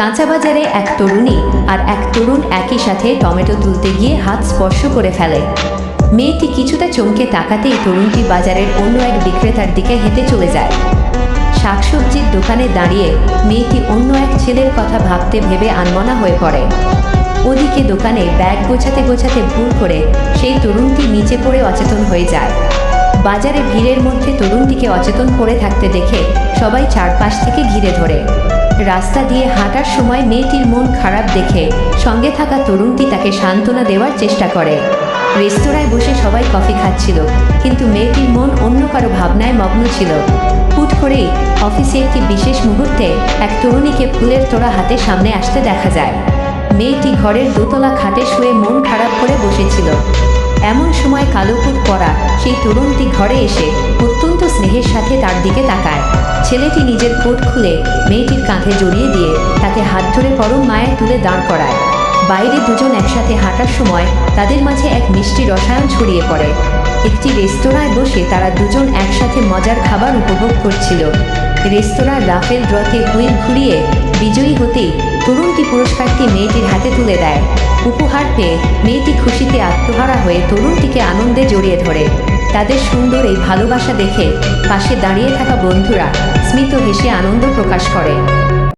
কাঁচা বাজারে এক তরুণী আর এক তরুণ একই সাথে টমেটো তুলতে গিয়ে হাত স্পর্শ করে ফেলে। মেয়েটি কিছুটা চমকে তাকাতেই তরুণটি বাজারের অন্য এক বিক্রেতার দিকে হেঁটে চলে যায়। শাকসবজির দোকানে দাঁড়িয়ে মেয়েটি অন্য এক ছেলের কথা ভাবতে ভেবে আনমনা হয়ে পড়ে। ওদিকে দোকানে ব্যাগ গোছাতে গোছাতে ভুল করে সেই তরুণটি নিচে পড়ে অচেতন হয়ে যায়। বাজারে ভিড়ের মধ্যে তরুণটিকে অচেতন পড়ে থাকতে দেখে সবাই চারপাশ থেকে ঘিরে ধরে। রাস্তা দিয়ে হাঁটার সময় মেয়েটির মন খারাপ দেখে সঙ্গে থাকা তরুণটি তাকে সান্ত্বনা দেওয়ার চেষ্টা করে। রেস্তোরাঁয় বসে সবাই কফি খাচ্ছিল, কিন্তু মেয়েটির মন অন্য কারো ভাবনায় মগ্ন ছিল। হুট করেই অফিসে একটি বিশেষ মুহূর্তে এক তরুণীকে ফুলের তোড়া হাতে সামনে আসতে দেখা যায়। মেয়েটি ঘরের দোতলা খাটে শুয়ে মন খারাপ করে বসেছিল। এমন সময় কালো কোট পরা সেই তরুণটি ঘরে এসে অত্যন্ত স্নেহের সাথে তার দিকে তাকায়। ছেলেটি নিজের কোট খুলে মেয়েটির কাঁধে জড়িয়ে দিয়ে তাকে হাত ধরে পরম মায়ের তুলে দাঁড় করায়। বাইরে দুজন একসাথে হাঁটার সময় তাদের মাঝে এক মিষ্টি রসায়ন ছড়িয়ে পড়ে। একটি রেস্তোরাঁয় বসে তারা দুজন একসাথে মজার খাবার উপভোগ করছিল। রেস্তোরাঁর রাফেল ড্রতে হুইল ঘুরিয়ে বিজয়ী হতেই তরুণটি পুরস্কারটি মেয়েটির হাতে তুলে দেয়। উপহার পেয়ে মেয়েটি খুশিতে আত্মহারা হয়ে তরুণটিকে আনন্দে জড়িয়ে ধরে। তাদের সুন্দর এই ভালোবাসা দেখে পাশে দাঁড়িয়ে থাকা বন্ধুরা স্মিত হেসে আনন্দ প্রকাশ করে।